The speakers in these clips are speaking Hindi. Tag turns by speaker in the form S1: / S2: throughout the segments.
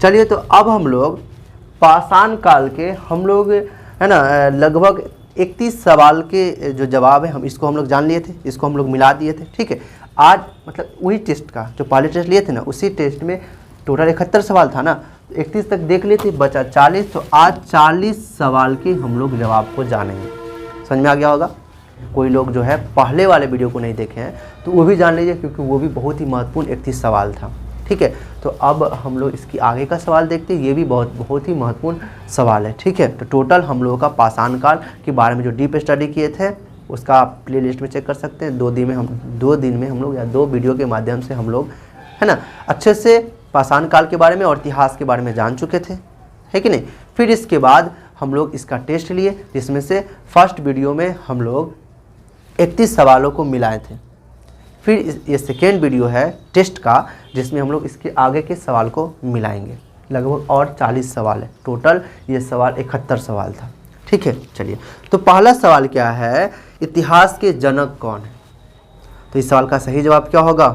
S1: चलिए, तो अब हम लोग पाषाण काल के हम लोग है ना लगभग 31 सवाल के जो जवाब है इसको हम लोग जान लिए थे, इसको हम लोग मिला दिए थे। ठीक है, आज मतलब वही टेस्ट का जो पहले टेस्ट लिए थे ना, उसी टेस्ट में टोटल 71 सवाल था ना, 31 तक देख लिए थे, बचा 40। तो आज 40 सवाल के हम लोग जवाब को जानेंगे। समझ में आ गया होगा। कोई लोग जो है पहले वाले वीडियो को नहीं देखे हैं तो वो भी जान लीजिए, क्योंकि वो भी बहुत ही महत्वपूर्ण 31 सवाल था। ठीक है, तो अब हम लोग इसकी आगे का सवाल देखते हैं, ये भी बहुत ही महत्वपूर्ण सवाल है। ठीक है, तो टोटल हम लोगों का पाषाण काल के बारे में जो डीप स्टडी किए थे उसका आप प्ले लिस्ट में चेक कर सकते हैं। 2 दिन में हम लोग या 2 वीडियो के माध्यम से हम लोग है ना अच्छे से पाषाण काल के बारे में और इतिहास के बारे में जान चुके थे, है कि नहीं। फिर इसके बाद हम लोग इसका टेस्ट लिए, जिसमें से फर्स्ट वीडियो में हम लोग 31 सवालों को मिलाए थे। फिर ये सेकेंड वीडियो है टेस्ट का, जिसमें हम लोग इसके आगे के सवाल को मिलाएंगे। लगभग और 40 सवाल है टोटल, ये सवाल 71 सवाल था। ठीक है, चलिए, तो पहला सवाल क्या है, इतिहास के जनक कौन है। तो इस सवाल का सही जवाब क्या होगा,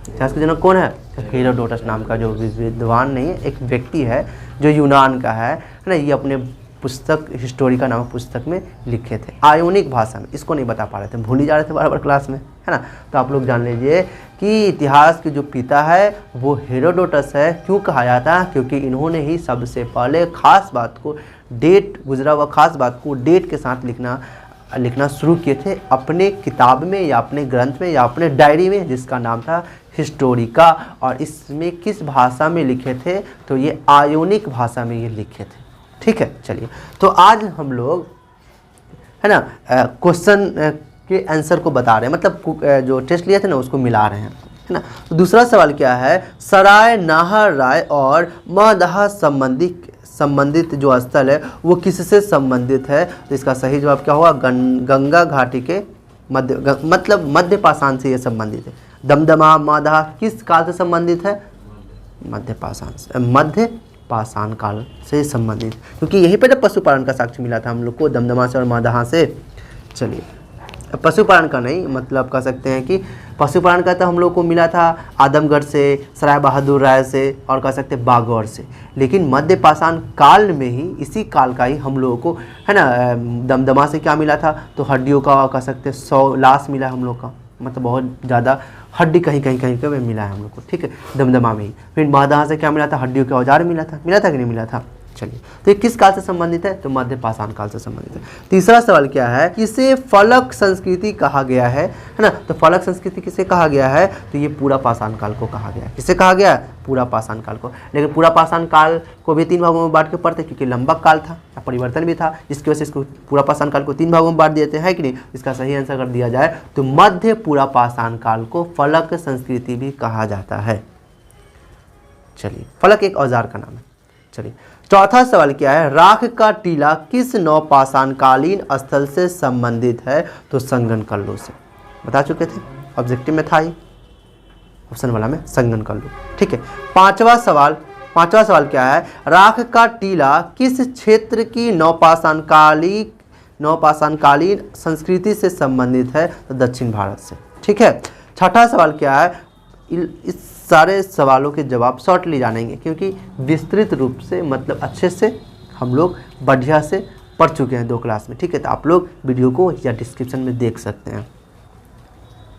S1: इतिहास के जनक कौन है। हेरोडोटस नाम का जो विद्वान नहीं है, एक व्यक्ति है जो यूनान का है ना। ये अपने पुस्तक हिस्टोरिका नामक पुस्तक में लिखे थे आयोनिक भाषा में। इसको नहीं बता पा रहे थे, भूल ही जा रहे थे बार बार क्लास में, है ना। तो आप लोग जान लीजिए कि इतिहास के जो पिता है वो हेरोडोटस है। क्यों कहा जाता है, क्योंकि इन्होंने ही सबसे पहले खास बात को डेट, गुजरा हुआ खास बात को डेट के साथ लिखना शुरू किए थे अपने किताब में या अपने ग्रंथ में या अपने डायरी में, जिसका नाम था हिस्टोरिका। और इसमें किस भाषा में लिखे थे, तो ये आयोनिक भाषा में ये लिखे थे। ठीक है, चलिए, तो आज हम लोग है ना क्वेश्चन के आंसर को बता रहे हैं, मतलब जो टेस्ट लिए थे ना उसको मिला रहे हैं, है ना। तो दूसरा सवाल क्या है, सराय नाहर राय और मदहा संबंधित जो स्थल है वो किससे संबंधित है। तो इसका सही जवाब क्या होगा, गंगा घाटी के मध्य पाषाण से ये संबंधित है। दमदमा मदहा किस काल से संबंधित है, मध्य पाषाण काल से संबंधित, क्योंकि यहीं पर जब पशुपालन का साक्ष्य मिला था हम लोग को, दमदमा से और मदहा से। चलिए, पशुपालन का नहीं, मतलब कह सकते हैं कि पशुपालन का तो हम लोग को मिला था आदमगढ़ से, सराय बहादुर राय से और कह सकते हैं बागौर से। लेकिन मध्य पाषाण काल में ही, इसी काल का ही हम लोगों को है ना दमदमा से क्या मिला था, तो हड्डियों का कह सकते हैं 100 लाश मिला हम लोग का, मतलब बहुत ज़्यादा हड्डी कहीं पे मिला है हम लोग को। ठीक है, दमदमा में ही। फिर मदहा से क्या मिला था, हड्डियों के औजार मिला था कि नहीं मिला था। चलिए, तो ये किस काल से संबंधित है, तो मध्य पाषाण काल से संबंधित है। तीसरा सवाल क्या है, किसे फलक संस्कृति कहा गया है ना। तो फलक संस्कृति किसे कहा गया है, तो ये पूरा पाषाण काल को कहा गया है। किसे कहा गया है, पूरा पाषाण काल को। लेकिन पूरा पाषाण काल को भी 3 भागों में बांट के पढ़ते, क्योंकि लंबा काल था, परिवर्तन भी था, जिसकी वजह से इसको पूरा पाषाण काल को 3 भागों में बांट देते हैं कि नहीं। इसका सही आंसर अगर दिया जाए तो मध्य पूरा पाषाण काल को फलक संस्कृति भी कहा जाता है। चलिए, फलक एक औजार का नाम है। चलिए, चौथा सवाल क्या है, राख का टीला किस नवपाषाणकालीन स्थल से संबंधित है, तो संगनकल्लू से। बता चुके थे, ऑब्जेक्टिव में था ही, ऑप्शन वाला में संगनकल्लू। ठीक है, पांचवा सवाल क्या है, राख का टीला किस क्षेत्र की नवपाषाणकालीन संस्कृति से संबंधित है, तो दक्षिण भारत से। ठीक है, छठा सवाल क्या है, इस सारे सवालों के जवाब शॉर्टली जानेंगे, क्योंकि विस्तृत रूप से मतलब अच्छे से हम लोग बढ़िया से पढ़ चुके हैं 2 क्लास में। ठीक है, तो आप लोग वीडियो को या डिस्क्रिप्शन में देख सकते हैं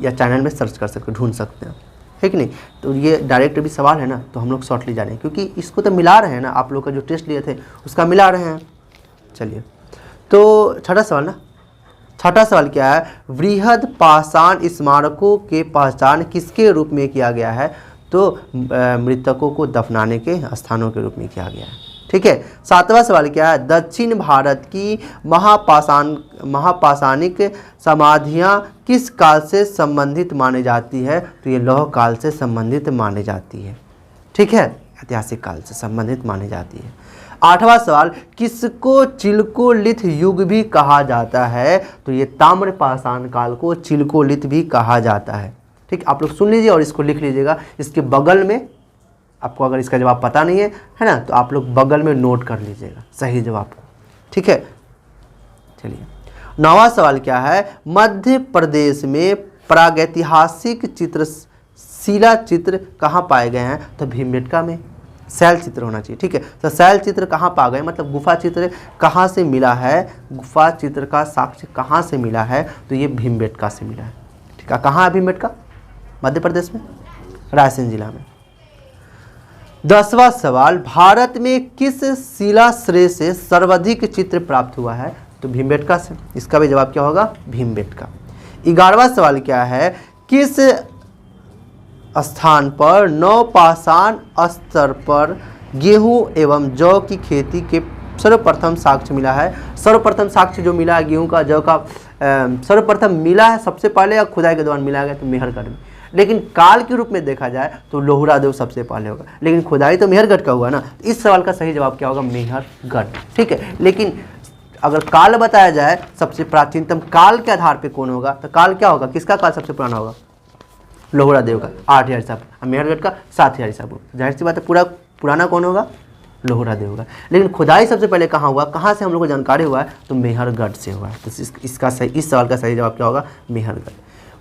S1: या चैनल में सर्च कर सकते, ढूंढ सकते हैं, है कि नहीं। तो ये डायरेक्ट भी सवाल है ना, तो हम लोग शॉर्टली जानेंगे, क्योंकि इसको तो मिला रहे हैं ना, आप लोग का जो टेस्ट लिए थे उसका मिला रहे हैं। चलिए, तो छठा सवाल क्या है, वृहद पाषाण स्मारकों के पहचान किसके रूप में किया गया है, तो मृतकों को दफनाने के स्थानों के रूप में किया गया है। ठीक है, सातवां सवाल क्या है, दक्षिण भारत की महापाषाणिक समाधियां किस काल से संबंधित मानी जाती है, तो ये लौह काल से संबंधित मानी जाती है। ठीक है, ऐतिहासिक काल से संबंधित मानी जाती है। आठवां सवाल, किसको चिल्कोलिथ युग भी कहा जाता है, तो ये ताम्र पाषाण काल को चिल्कोलिथ भी कहा जाता है। ठीक, आप लोग सुन लीजिए और इसको लिख लीजिएगा। इसके बगल में आपको अगर इसका जवाब पता नहीं है ना, तो आप लोग बगल में नोट कर लीजिएगा सही जवाब को। ठीक है, चलिए, 9वां सवाल क्या है, मध्य प्रदेश में प्रागैतिहासिक शिला चित्र कहाँ पाए गए हैं? तो भीमबेटका में शैल चित्र होना चाहिए। ठीक है, तो शैल चित्र कहाँ पा गए, मतलब गुफा चित्र कहाँ से मिला है, गुफा चित्र का साक्ष्य कहाँ से मिला है? तो ये भीमबेटका से मिला है। ठीक है, कहाँ है भीमबेटका? मध्य प्रदेश में, रायसेन जिला में। 10वां सवाल, भारत में किस शिलाश्रय से सर्वाधिक चित्र प्राप्त हुआ है? तो भीमबेटका से। इसका भी जवाब क्या होगा? भीमबेटका। 11वां सवाल क्या है, किस स्थान पर नवपाषाण स्तर पर गेहूं एवं जौ की खेती के सर्वप्रथम साक्ष्य मिला है? सर्वप्रथम साक्ष्य जो मिला है गेहूं का, जौ का सर्वप्रथम मिला है सबसे पहले, या खुदाई के दौरान मिला गया? तो मेहरगढ़ में। लेकिन काल के रूप में देखा जाए तो लोहरादेव सबसे पहले होगा, लेकिन खुदाई तो मेहरगढ़ का हुआ ना। इस सवाल का सही जवाब क्या होगा? मेहरगढ़। ठीक है, लेकिन अगर काल बताया जाए सबसे प्राचीनतम काल के आधार पे कौन होगा, तो काल क्या होगा? किसका काल सबसे पुराना होगा? लोहरादेव का 8000 ईसा पूर्व, मेहरगढ़ का 7000 ईसा पूर्व। जाहिर सी बात है पूरा पुराना कौन होगा? लोहरादेव होगा। लेकिन खुदाई सबसे पहले कहाँ हुआ, कहाँ से हम लोग को जानकारी हुआ है? तो मेहरगढ़ से हुआ है। तो इसका सही, इस सवाल का सही जवाब क्या होगा? मेहरगढ़।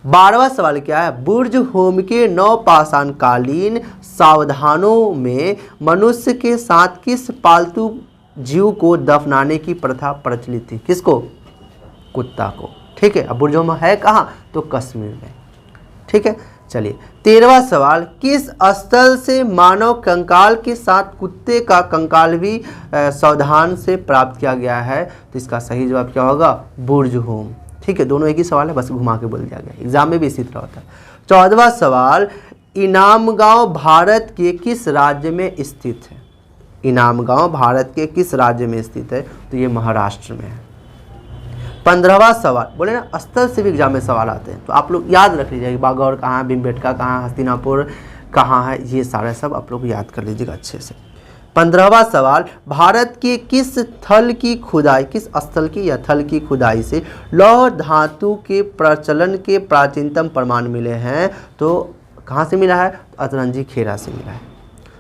S1: 12वां सवाल क्या है, बुर्ज होम के नवपाषाण कालीन सावधानों में मनुष्य के साथ किस पालतू जीव को दफनाने की प्रथा प्रचलित थी? किसको? कुत्ता को। ठीक है, अब बुर्ज होम है कहाँ? तो कश्मीर में। ठीक है, चलिए 13वां सवाल, किस स्थल से मानव कंकाल के साथ कुत्ते का कंकाल भी सावधान से प्राप्त किया गया है? तो इसका सही जवाब क्या होगा? बुर्ज होम। ठीक है, दोनों एक ही सवाल है, बस घुमा के बोल दिया गया, एग्जाम में भी इसी तरह होता है। 14वां सवाल, इनामगांव भारत के किस राज्य में स्थित है? इनामगांव भारत के किस राज्य में स्थित है? तो ये महाराष्ट्र में है। 15वां सवाल, बोले ना स्थल से भी एग्जाम में सवाल आते हैं, तो आप लोग याद रख लीजिएगा, बागौर कहाँ है, भीमबेटका कहाँ है, हस्तिनापुर कहाँ है, ये सारे सब आप लोग याद कर लीजिएगा अच्छे से। 15वां सवाल, भारत के किस थल की खुदाई, किस स्थल की या थल की खुदाई से लौह धातु के प्रचलन के प्राचीनतम प्रमाण मिले हैं? तो कहाँ से मिला है? अतरंजी खेरा से मिला है।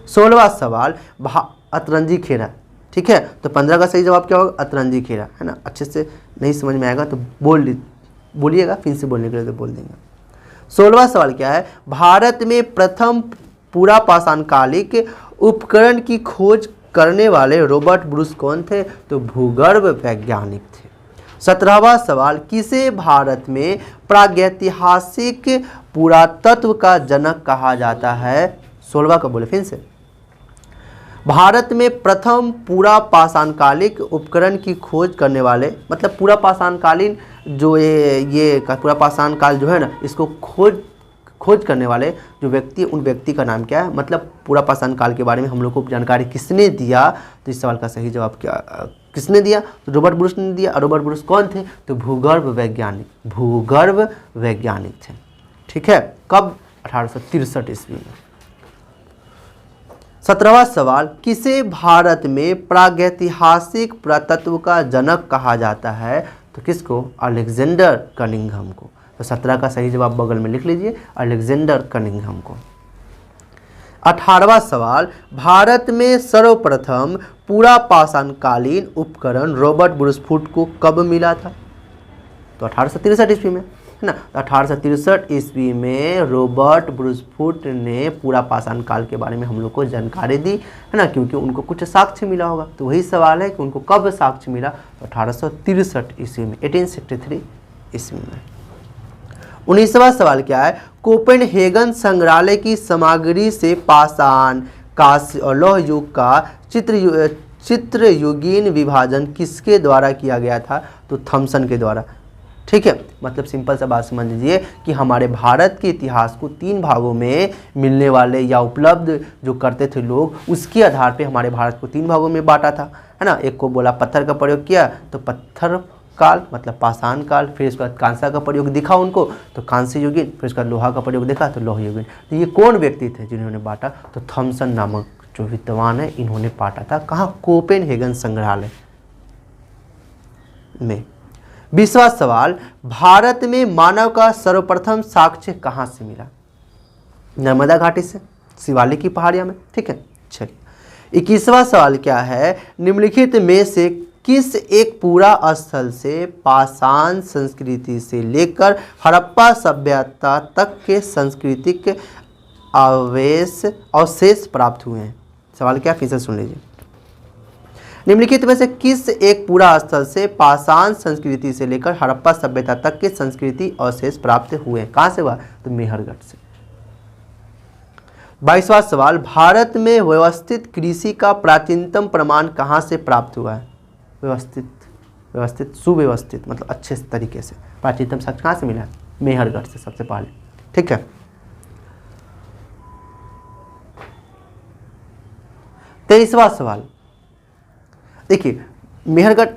S1: 16वां सवाल, अतरंजी खेरा। ठीक है, तो 15 का सही जवाब क्या होगा? अतरंजी खेरा, है ना। अच्छे से नहीं समझ में आएगा तो बोलिएगा, फिर से बोलने के लिए तो बोल देंगे। 16वां सवाल क्या है, भारत में प्रथम पूरा पाषाणकालिक उपकरण की खोज करने वाले रॉबर्ट ब्रूस कौन थे? तो भूगर्भ वैज्ञानिक थे। 17वां सवाल, किसे भारत में प्रागैतिहासिक पुरातत्व का जनक कहा जाता है? 16वां का बोले फिर से। भारत में प्रथम पूरा पाषाणकालिक उपकरण की खोज करने वाले, मतलब पूरा पाषाणकालीन जो ये पूरा पाषाण काल जो है ना, इसको खोज करने वाले जो व्यक्ति, उन व्यक्ति का नाम क्या है? मतलब पूरा पाषाण काल के बारे में हम लोग को जानकारी किसने दिया? तो इस सवाल का सही जवाब क्या, किसने दिया? तो रॉबर्ट ब्रूस ने दिया। और रॉबर्ट ब्रूस कौन थे? तो भूगर्भ वैज्ञानिक थे। ठीक है, कब? 1863 ईस्वी में। 17वां सवाल, किसे भारत में प्रागैतिहासिक पुरातत्व का जनक कहा जाता है? तो किसको? अलेक्जेंडर कनिंघम को। तो 17 का सही जवाब बगल में लिख लीजिए, अलेक्जेंडर कनिंघम को। 18वां सवाल, भारत में सर्वप्रथम पूरा पाषाणकालीन उपकरण रॉबर्ट ब्रूसफुट को कब मिला था? तो 1863 ईस्वी में, है ना। 1863 ईस्वी में रॉबर्ट ब्रूसफुट ने पूरा पाषाण काल के बारे में हम लोग को जानकारी दी, है ना, क्योंकि उनको कुछ साक्ष्य मिला होगा। तो वही सवाल है कि उनको कब साक्ष्य मिला? तो 1863 ईस्वी में, 1863 ईस्वी में। 19वां सवाल क्या है, कोपेनहेगन संग्रहालय की सामग्री से पाषाण, कांस्य और लौह युग का चित्रयुगीन विभाजन किसके द्वारा किया गया था? तो थॉमसन के द्वारा। ठीक है, मतलब सिंपल सा बात समझ लीजिए कि हमारे भारत के इतिहास को 3 भागों में मिलने वाले या उपलब्ध जो करते थे लोग, उसके आधार पे हमारे भारत को 3 भागों में बांटा था, है ना। एक को बोला पत्थर का प्रयोग किया तो पत्थर काल मतलब पाषाण काल, फिर उसके बाद कांसा का प्रयोग दिखा उनको तो कांस्य युगीन, फिर उसके बाद लोहा का प्रयोग देखा तो लौह युगीन। तो ये कौन व्यक्ति थे जिन्होंने बांटा? तो थॉमसन नामक जो विद्वान है, इन्होंने बांटा था। कहाँ? कोपेनहेगन संग्रहालय में। 20वां सवाल, भारत में मानव का सर्वप्रथम साक्ष्य कहाँ से मिला? नर्मदा घाटी से, शिवालिक की पहाड़ियाँ में। ठीक है, चलिए 21वां सवाल क्या है, निम्नलिखित में से किस एक पूरा स्थल से पाषाण संस्कृति से लेकर हड़प्पा सभ्यता तक के सांस्कृतिक अवशेष प्राप्त हुए हैं। सवाल क्या, फिर से सुन लीजिए। निम्नलिखित में से किस एक पूरा स्थल से पाषाण संस्कृति से लेकर हड़प्पा सभ्यता तक के संस्कृति अवशेष प्राप्त हुए हैं? कहाँ से हुआ? तो मेहरगढ़ से। 22वां सवाल, भारत में व्यवस्थित कृषि का प्राचीनतम प्रमाण कहाँ से प्राप्त हुआ है? व्यवस्थित सुव्यवस्थित मतलब अच्छे तरीके से प्राचीनतम साक्ष्य कहाँ से मिला है? मेहरगढ़ से सबसे पहले। ठीक है। 23वां सवाल देखिए, मेहरगढ़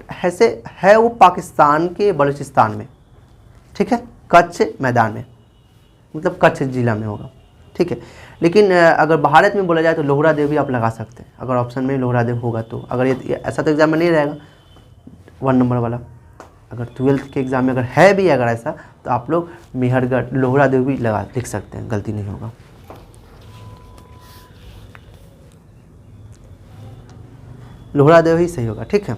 S1: है वो पाकिस्तान के बलूचिस्तान में, ठीक है, कच्छ मैदान में, मतलब कच्छ जिला में होगा। ठीक है, लेकिन अगर भारत में बोला जाए तो लोहरा देव भी आप लगा सकते हैं, अगर ऑप्शन में लोहरा देव होगा तो। अगर ये ऐसा तो एग्जाम में नहीं रहेगा 1 नंबर वाला, अगर 12th के एग्ज़ाम में अगर है भी अगर ऐसा तो आप लोग मेहरगढ़ लोहरा देव भी लिख सकते हैं, गलती नहीं होगा। लोहरा देव ही सही होगा। ठीक है।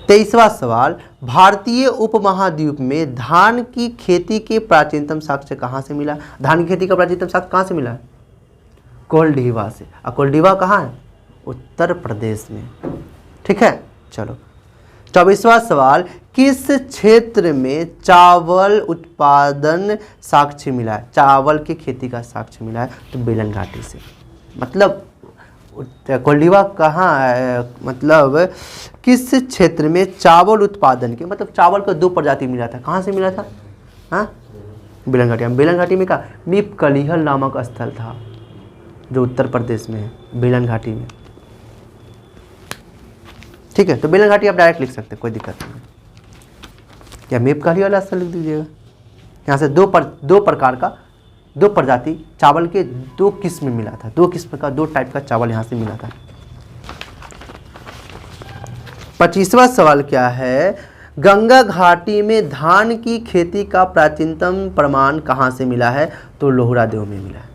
S1: 23वां सवाल, भारतीय उपमहाद्वीप में धान की खेती के प्राचीनतम साक्ष्य कहाँ से मिला? धान की खेती का प्राचीनतम साक्ष्य कहाँ से मिला? कोल्डिवा से। और कोल्डिवा कहाँ है? उत्तर प्रदेश में। ठीक है, चलो। 24वां सवाल, किस क्षेत्र में चावल उत्पादन साक्ष्य मिला है? चावल की खेती का साक्ष्य मिला है तो बेलन घाटी से। मतलब कोल्डिवा कहाँ है? मतलब किस क्षेत्र में चावल उत्पादन के, मतलब चावल का 2 प्रजाति मिला था। कहाँ से मिला था? हाँ, बेलन घाटी। बेलन घाटी में का मीप कलिहल नामक स्थल था जो उत्तर प्रदेश में है, बेलन घाटी में। ठीक है, तो बेलन घाटी आप डायरेक्ट लिख सकते हैं, कोई दिक्कत नहीं है। या मीप कलिहल वाला स्थल लिख दीजिएगा। यहाँ से दो प्रकार का 2 प्रजाति चावल के 2 किस्म मिला था, 2 किस्म का 2 टाइप का चावल यहाँ से मिला था। 25वां सवाल क्या है, गंगा घाटी में धान की खेती का प्राचीनतम प्रमाण कहाँ से मिला है? तो लोहरा देव में मिला है।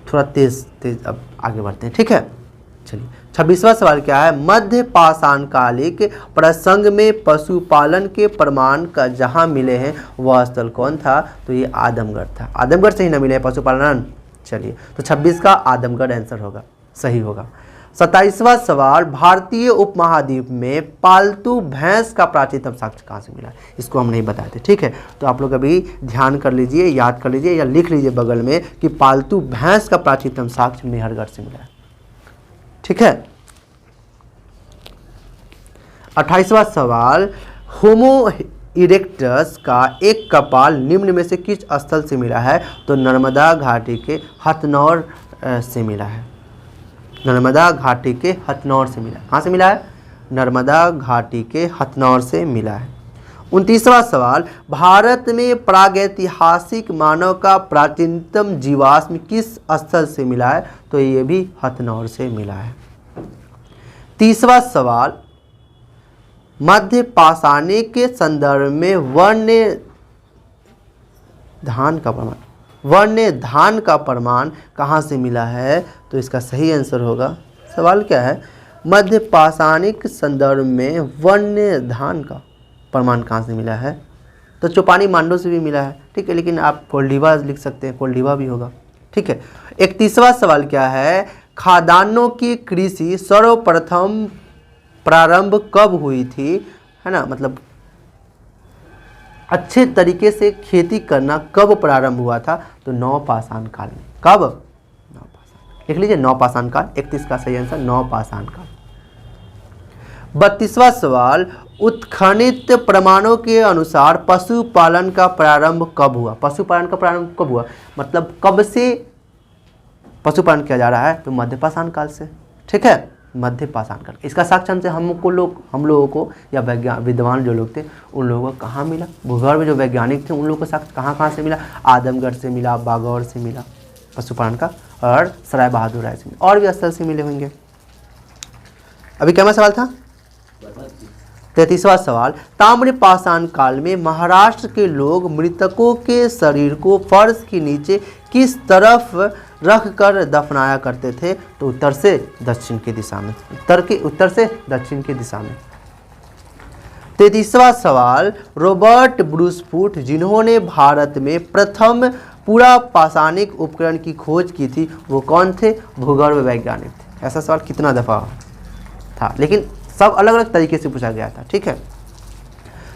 S1: थोड़ा तेज अब आगे बढ़ते हैं। ठीक है, चलिए। 26वां सवाल क्या है, मध्य पाषाण कालिक प्रसंग में पशुपालन के प्रमाण का जहां मिले हैं वह स्थल कौन था? तो ये आदमगढ़ था। आदमगढ़ से ही ना मिले पशुपालन। चलिए, तो 26 का आदमगढ़ आंसर होगा, सही होगा। 27वां सवाल, भारतीय उपमहाद्वीप में पालतू भैंस का प्राचीनतम साक्ष्य कहाँ से मिला? इसको हम नहीं बताए थे। ठीक है, तो आप लोग अभी ध्यान कर लीजिए, याद कर लीजिए या लिख लीजिए बगल में कि पालतू भैंस का प्राचीनतम साक्ष्य मेहरगढ़ से मिला है। ठीक है। 28वां सवाल, होमो इरेक्टस का एक कपाल निम्न में से किस स्थल से मिला है? तो नर्मदा घाटी के हथनौर से मिला है। नर्मदा घाटी के हथनौर से मिला। कहाँ से मिला है? नर्मदा घाटी के हथनौर से मिला है। 29वां सवाल, भारत में प्रागैतिहासिक मानव का प्राचीनतम जीवाश्म किस स्थल से मिला है? तो ये भी हथनौर से मिला है। 30वां सवाल, मध्य पाषाणिक के संदर्भ में वन्य धान का प्रमाण कहाँ से मिला है? तो इसका सही आंसर होगा, सवाल क्या है, मध्य पाषाणिक संदर्भ में वन्य धान का प्रमाण कहाँ से मिला है? तो चौपानी मांडो से भी मिला है। ठीक है, लेकिन आप कोल्डिवा लिख सकते हैं, कोल्डिवा भी होगा। ठीक है। 31वां सवाल क्या है, खाद्यान्नों की कृषि सर्वप्रथम प्रारंभ कब हुई थी? है ना, मतलब अच्छे तरीके से खेती करना कब प्रारंभ हुआ था? तो नवपाषाण काल में। कब? नवपाषाण। लिख लीजिए नवपाषाण काल। 31 का सही आंसर नवपाषाण काल। 32वां सवाल, उत्खनित प्रमाणों के अनुसार पशुपालन का प्रारंभ कब हुआ? पशुपालन का प्रारंभ कब हुआ, मतलब कब से पशुपालन किया जा रहा है? तो मध्यपाषाण काल से। ठीक है, मध्यपाषाण काल। इसका साक्ष्य हमसे हम लोगों को या विद्वान जो लोग थे उन लोगों को कहाँ मिला? भूगोल में जो वैज्ञानिक थे उन लोगों को साक्ष्य कहाँ से मिला? आदमगढ़ से मिला, बागौर से मिला पशुपालन का, और सराय बहादुर राय से मिला, और भी स्थल से मिले होंगे। अभी क्या सवाल था? 33वां सवाल, ताम्रपाषाण काल में महाराष्ट्र के लोग मृतकों के शरीर को फर्श के नीचे किस तरफ रख कर दफनाया करते थे? तो उत्तर से दक्षिण की दिशा में। उत्तर से दक्षिण की दिशा में। 33वां सवाल, रॉबर्ट ब्रूसफुट जिन्होंने भारत में प्रथम पूरा पाषाणिक उपकरण की खोज की थी वो कौन थे? भूगर्भ वैज्ञानिक थे। ऐसा सवाल कितना दफ़ा था, लेकिन सब अलग अलग तरीके से पूछा गया था। ठीक है।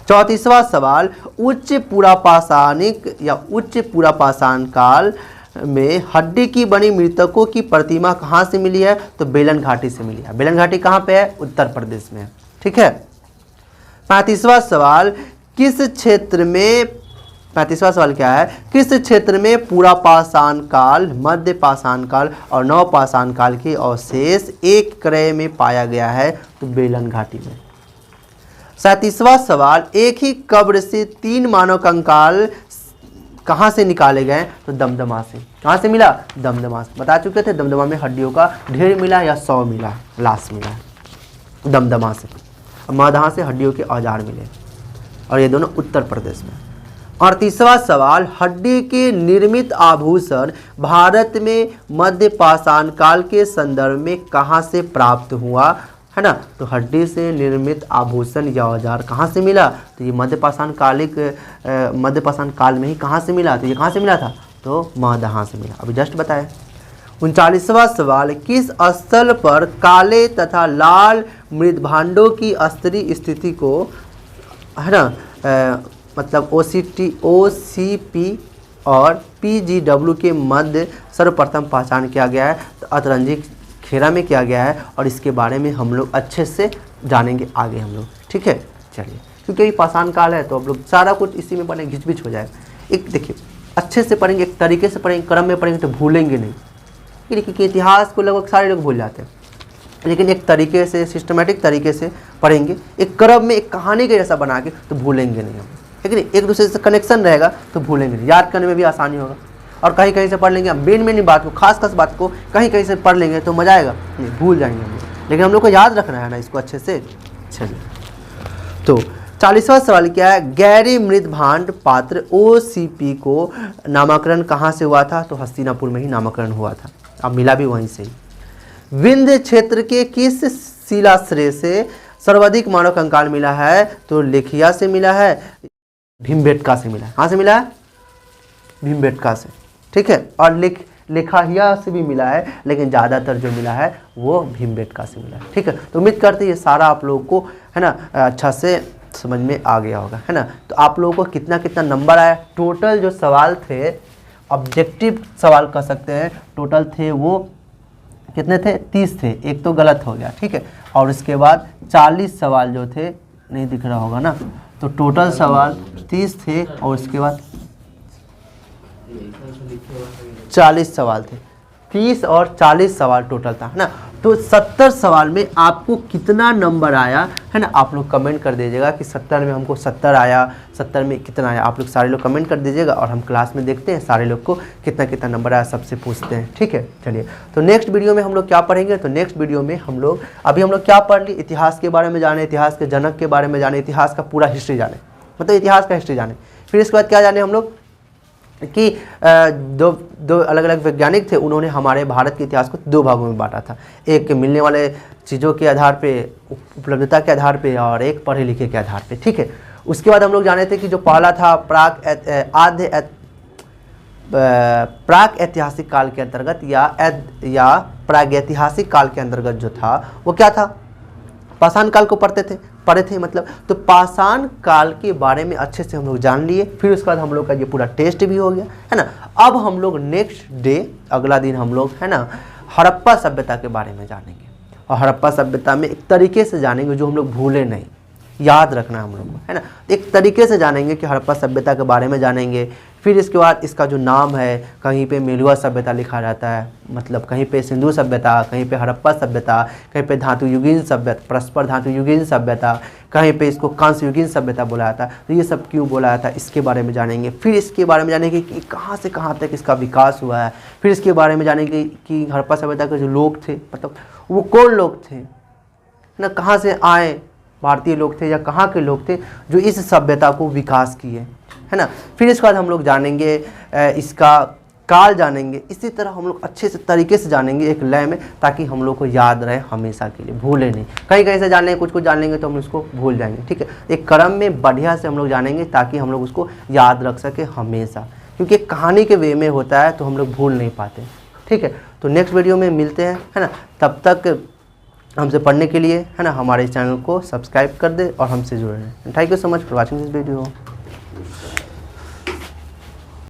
S1: 34वां सवाल, उच्च पूरा पाषाणिक या उच्च पूरा पाषाण काल में हड्डी की बनी मृतकों की प्रतिमा कहाँ से मिली है? तो बेलन घाटी से मिली है। बेलन घाटी कहाँ पे है? उत्तर प्रदेश में है। ठीक है। 35वां सवाल, किस क्षेत्र में 35वां सवाल क्या है? किस क्षेत्र में पूरा पाषाण काल, मध्य पाषाण काल और नव पाषाण काल के अवशेष एक क्रय में पाया गया है? तो बेलन घाटी में। 37वां सवाल, एक ही कब्र से 3 मानव कंकाल कहाँ से निकाले गए? तो दमदमा से। कहाँ से मिला? दमदमा से। बता चुके थे दमदमा में हड्डियों का ढेर मिला या 100 मिला, लाश मिला दमदमा से। मादहा से हड्डियों के औजार मिले, और ये दोनों उत्तर प्रदेश में। 38वां सवाल, हड्डी के निर्मित आभूषण भारत में मध्य पाषाण काल के संदर्भ में कहाँ से प्राप्त हुआ? है ना। तो हड्डी से निर्मित आभूषण या औजार कहाँ से मिला? तो ये मध्य पाषाण काल में ही कहाँ से मिला? तो ये कहाँ से मिला था? तो मादहा से मिला, अभी जस्ट बताया। 39वां सवाल, किस स्थल पर काले तथा लाल मृदभांडों की स्तरीय स्थिति को, है ना, मतलब OCP और PGW के मध्य सर्वप्रथम पहचान किया गया है? तो अतरंजी खेरा में किया गया है, और इसके बारे में हम लोग अच्छे से जानेंगे आगे हम लोग। ठीक है। चलिए, क्योंकि ये पाषाण काल है तो हम लोग सारा कुछ इसी में पढ़ेंगे, घिच-पिच हो जाएगा। एक देखिए, अच्छे से पढ़ेंगे, एक तरीके से पढ़ेंगे, क्रम में पढ़ेंगे तो भूलेंगे नहीं। क्योंकि इतिहास को लगभग सारे लोग भूल जाते हैं, लेकिन एक तरीके से, सिस्टमेटिक तरीके से पढ़ेंगे, एक क्रम में, एक कहानी के जैसा बना के, तो भूलेंगे नहीं हम। लेकिन एक दूसरे से कनेक्शन रहेगा तो भूलेंगे नहीं, याद करने में भी आसानी होगा। और कहीं कहीं से पढ़ लेंगे, मेन बात को, खास बात को कहीं कहीं से पढ़ लेंगे तो मजा आएगा नहीं, भूल जाएंगे हम लोग। लेकिन हम लोग को याद रखना है ना इसको अच्छे से। चलिए, तो 40वां सवाल क्या है? गैरी मृदभांड पात्र OCP को नामकरण कहाँ से हुआ था? तो हस्तिनापुर में ही नामकरण हुआ था, अब मिला भी वहीं से ही। विंध्य क्षेत्र के किस शिलाश्रय से सर्वाधिक मानव कंकाल मिला है? तो लेखिया से मिला है, भीमबेटका से मिला है। कहाँ से मिला है? भीमबेटका से। ठीक है। और लेखाहिया से भी मिला है, लेकिन ज़्यादातर जो मिला है वो भीमबेटका से मिला है। ठीक है। तो उम्मीद करते हैं ये सारा आप लोगों को, है ना, अच्छा से समझ में आ गया होगा, है ना। तो आप लोगों को कितना कितना नंबर आया? टोटल जो सवाल थे, ऑब्जेक्टिव सवाल कह सकते हैं, टोटल थे वो कितने थे? 30 थे, एक तो गलत हो गया। ठीक है। और इसके बाद 40 सवाल जो थे, नहीं दिख रहा होगा ना, तो टोटल सवाल 30 थे, और इसके बाद 40 सवाल थे। 30 और 40 सवाल टोटल था, है ना। तो 70 सवाल में आपको कितना नंबर आया, है ना, आप लोग कमेंट कर दीजिएगा कि 70 में हमको 70 आया, 70 में कितना आया। आप लोग सारे लोग कमेंट कर दीजिएगा, और हम क्लास में देखते हैं सारे लोग को कितना कितना नंबर आया, सबसे पूछते हैं। ठीक है। चलिए, तो नेक्स्ट वीडियो में हम लोग क्या पढ़ेंगे? तो नेक्स्ट वीडियो में हम लोग, अभी हम लोग क्या पढ़ लिए? इतिहास के बारे में जाने, इतिहास के जनक के बारे में जाने, इतिहास का पूरा हिस्ट्री जाने, मतलब इतिहास का हिस्ट्री जाने। फिर इसके बाद क्या जाने हम लोग कि दो अलग अलग वैज्ञानिक थे, उन्होंने हमारे भारत के इतिहास को 2 भागों में बांटा था। एक मिलने वाले चीज़ों के आधार पे, उपलब्धता के आधार पे, और एक पढ़े लिखे के आधार पे। ठीक है। उसके बाद हम लोग जाने थे कि जो पहला था प्राक ऐतिहासिक काल के अंतर्गत या प्रागैतिहासिक काल के अंतर्गत जो था वो क्या था? पाषाण काल को पढ़े थे मतलब। तो पाषाण काल के बारे में अच्छे से हम लोग जान लिए। फिर उसके बाद हम लोग का ये पूरा टेस्ट भी हो गया, है ना। अब हम लोग नेक्स्ट डे, अगला दिन हम लोग, है ना, हड़प्पा सभ्यता के बारे में जानेंगे। और हड़प्पा सभ्यता में एक तरीके से जानेंगे जो हम लोग भूले नहीं, याद रखना हम लोग को, है ना। एक तरीके से जानेंगे कि हड़प्पा सभ्यता के बारे में जानेंगे। फिर इसके बाद इसका जो नाम है, कहीं पे मेलुआ सभ्यता लिखा जाता है, मतलब कहीं पे सिंधु सभ्यता, कहीं पे हड़प्पा सभ्यता, कहीं पे धातु युगीन सभ्यता, परस्पर धातु युगीन सभ्यता, कहीं पे इसको कांस्य युगीन सभ्यता बोला जाता है। तो ये सब क्यों बोला जाता है, इसके बारे में जानेंगे। फिर इसके बारे में जानेंगे कि कहाँ से कहाँ तक इसका विकास हुआ है। फिर इसके बारे में जानेंगे कि हड़प्पा सभ्यता के जो लोग थे, मतलब वो कौन लोग थे ना, कहाँ से आए, भारतीय लोग थे या कहाँ के लोग थे जो इस सभ्यता को विकास किए, है ना। फिर इसके बाद हम लोग जानेंगे इसका काल जानेंगे। इसी तरह हम लोग अच्छे से तरीके से जानेंगे एक लय में, ताकि हम लोग को याद रहे हमेशा के लिए, भूले नहीं। कहीं कहीं से जान लेंगे, कुछ कुछ जान लेंगे तो हम उसको भूल जाएंगे। ठीक है। एक क्रम में बढ़िया से हम लोग जानेंगे ताकि हम लोग उसको याद रख सके हमेशा। क्योंकि कहानी के वे में होता है तो हम लोग भूल नहीं पाते। ठीक है, तो नेक्स्ट वीडियो में मिलते हैं, है ना। तब तक हमसे पढ़ने के लिए, है ना, हमारे चैनल को सब्सक्राइब कर दे और हमसे जुड़े रहें। Thank you so much for watching this video.